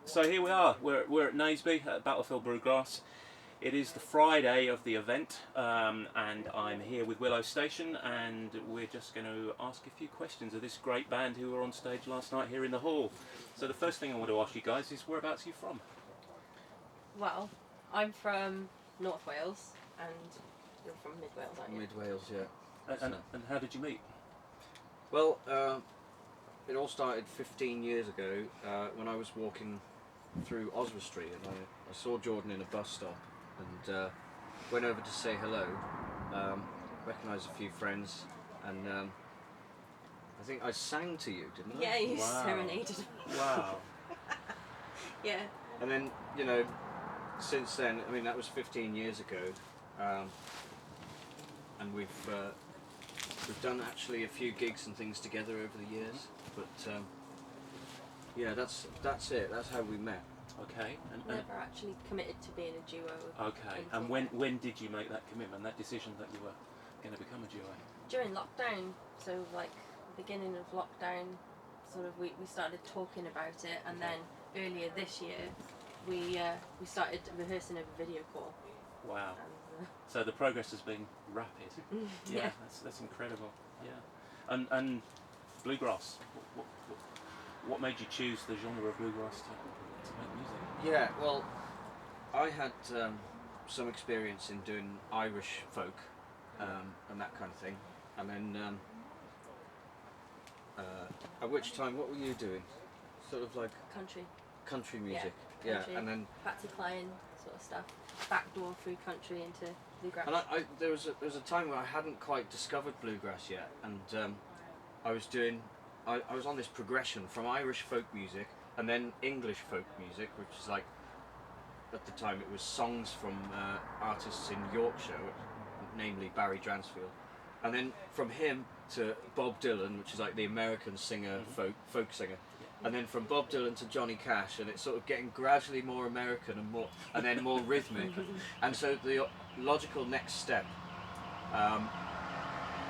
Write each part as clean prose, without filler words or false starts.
So here we are. We're at Naseby at Battlefield Bluegrass. It is the Friday of the event, and I'm here with Willow Station, and we're just going to ask a few questions of this great band who were on stage last night here in the hall. So the first thing I want to ask you guys is, whereabouts are you from? Well, I'm from North Wales, and you're from Mid Wales, aren't you? Mid Wales, yeah. And how did you meet? Well, it all started 15 years ago when I was walking through Oswestry, and I saw Jordan in a bus stop, and went over to say hello. Recognised a few friends, and I think I sang to you, didn't I? Yeah, you Wow. serenaded. Wow. Yeah. And then, you know, since then, I mean, that was 15 years ago, and we've done actually a few gigs and things together over the years. But yeah, that's it. That's how we met. Okay. And Never actually committed to being a duo. okay. And when did you make that commitment, that decision that you were going to become a duo? During lockdown, so like beginning of lockdown, sort of we started talking about it, and then earlier this year we started rehearsing over video call. Wow. And, So the progress has been rapid. yeah. That's incredible. Yeah. And bluegrass. What made you choose the genre of bluegrass to make music? Yeah, well, I had some experience in doing Irish folk and that kind of thing, and then at which time, what were you doing? Sort of like country music. Yeah, country, and then Patsy Cline sort of stuff. Backdoor through country into bluegrass. and there was a time where I hadn't quite discovered bluegrass yet, and I was on this progression from Irish folk music and then English folk music, which is like, at the time it was songs from artists in Yorkshire, namely Barry Dransfield, and then from him to Bob Dylan, which is like the American singer, folk singer, and then from Bob Dylan to Johnny Cash, and it's sort of getting gradually more American and then more rhythmic, and so the logical next step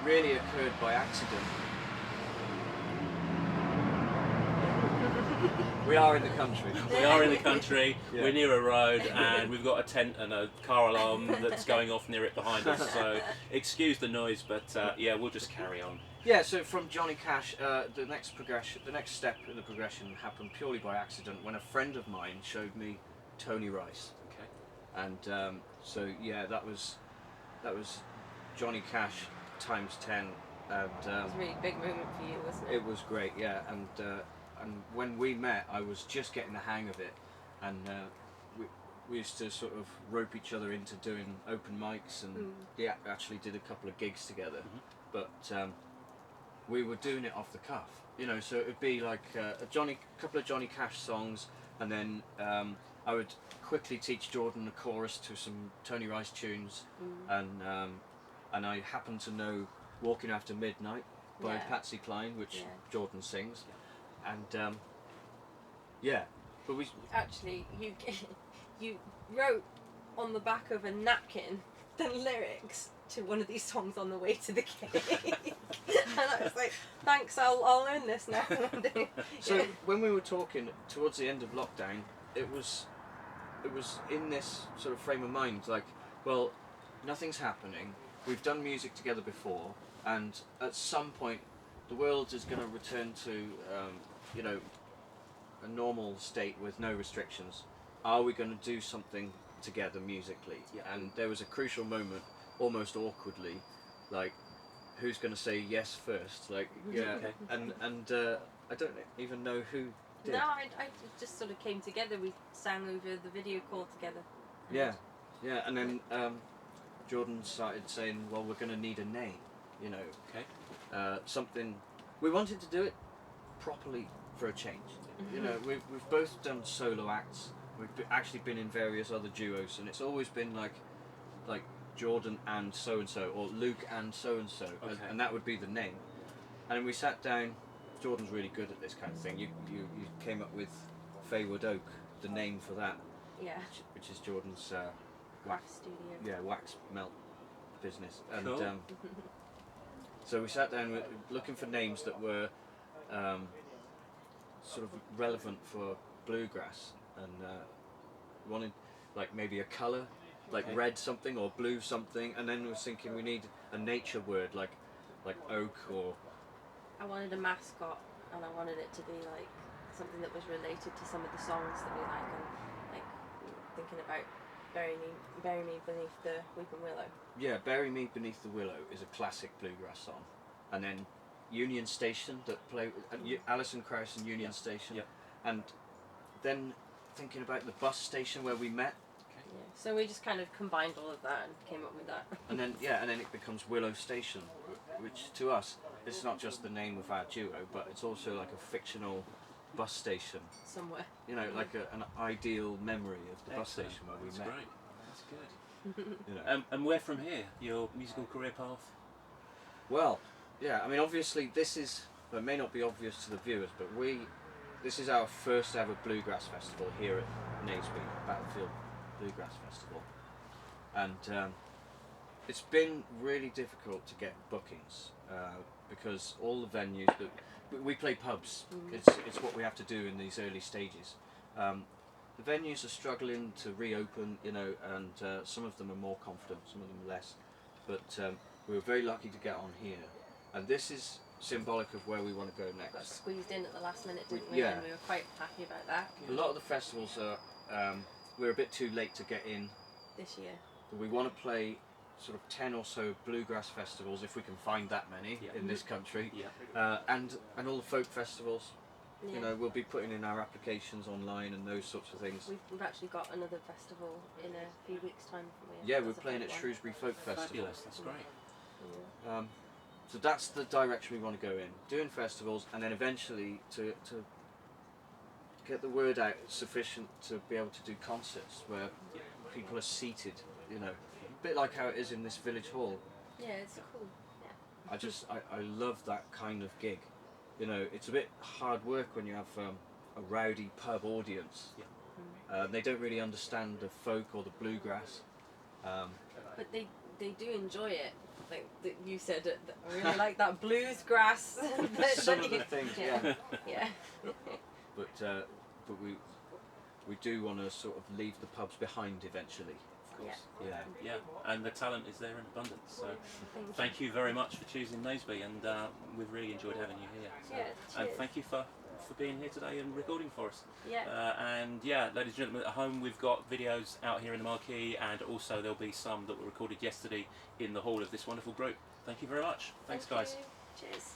really occurred by accident. We are in the country. We are in the country, Yeah. we're near a road, and we've got a tent and a car alarm that's going off near it behind us, so excuse the noise, but yeah, we'll just carry on. Yeah, so from Johnny Cash, the next step in the progression happened purely by accident when a friend of mine showed me Tony Rice, Okay. and so yeah, that was Johnny Cash times 10, and It was a really big moment for you, wasn't it? it was great, yeah, and when we met, I was just getting the hang of it, and we used to sort of rope each other into doing open mics, and yeah, actually did a couple of gigs together, but we were doing it off the cuff, you know. So it'd be like a couple of Johnny Cash songs, and then I would quickly teach Jordan the chorus to some Tony Rice tunes, and I happen to know "Walking After Midnight" by Patsy Cline, which Jordan sings. And yeah, but we Actually, you wrote on the back of a napkin the lyrics to one of these songs on the way to the gig, and I was like, "Thanks, I'll learn this now." So when we were talking towards the end of lockdown, it was in this sort of frame of mind, like, well, nothing's happening. We've done music together before, and at some point, the world is going to return to you know, a normal state with no restrictions. Are we going to do something together musically? Yeah. And there was a crucial moment, almost awkwardly, like, who's going to say yes first? Like, yeah, Okay. and I don't even know who did. No, I just sort of came together. We sang over the video call together. Yeah, and then Jordan started saying, well, we're going to need a name, you know. Okay. Something, we wanted to do it properly for a change. You know, we've both done solo acts. We've actually been in various other duos, and it's always been like Jordan and so and so, or Luke and so and so, and that would be the name. And we sat down. Jordan's really good at this kind of thing. You came up with Faywood Oak, the name for that. Yeah. Which is Jordan's Wax studio. Yeah, wax melt business, and Cool. so we sat down looking for names that were sort of relevant for bluegrass, and wanted like maybe a colour, like Okay. red something or blue something, and then we was thinking we need a nature word like oak or I wanted a mascot, and I wanted it to be like something that was related to some of the songs that we like, and like thinking about bury me beneath the weeping willow. yeah, Bury Me Beneath the Willow is a classic bluegrass song, and then Union Station that play Alison Krauss and Union Yeah. Station, Yeah. and then thinking about the bus station where we met, Yeah. So we just kind of combined all of that and came up with that. and then it becomes Willow Station, which to us it's not just the name of our duo, but it's also like a fictional bus station. Somewhere. You know, like an ideal memory of the bus Excellent. station where we That's met. great. That's good. You know. And where from here? Your musical career path? Well, yeah, I mean, obviously it may not be obvious to the viewers, but this is our first ever Bluegrass Festival here at Naseby, Battlefield Bluegrass Festival. And it's been really difficult to get bookings because all the venues, we play pubs, it's what we have to do in these early stages. The venues are struggling to reopen, you know, and some of them are more confident, some of them are less. But we were very lucky to get on here, and this is symbolic of where we want to go Got next. squeezed in at the last minute, didn't we? Yeah. And we were quite happy about that A lot of the festivals are, we're a bit too late to get in. this year. But we want to play sort of 10 or so bluegrass festivals, if we can find that many Yeah. in this country, Yeah. and all the folk festivals. Yeah. You know, we'll be putting in our applications online and those sorts of things. We've actually got another festival in a few weeks' time. Yeah, we're That's a playing big at one. Shrewsbury Folk Festival. Fabulous. That's great. Yeah. So that's the direction we want to go in, doing festivals, and then eventually to get the word out sufficient to be able to do concerts where people are seated, you know, a bit like how it is in this village hall. Yeah, it's cool. Yeah. I love that kind of gig. You know, it's a bit hard work when you have a rowdy pub audience. They don't really understand the folk or the bluegrass. But they do enjoy it. Like you said, I really like that blues grass. Some of the things, yeah. Yeah. But we do want to sort of leave the pubs behind eventually. Of course. Yeah. Yeah. And the talent is there in abundance. So thank you very much for choosing Naseby, and we've really enjoyed having you here. So, Yeah, and cheers. thank you for being here today and recording for us. Yeah. And yeah, ladies and gentlemen at home, we've got videos out here in the marquee, and also there'll be some that were recorded yesterday in the hall of this wonderful group. Thank you very much. Thanks, Thank guys. you. Cheers.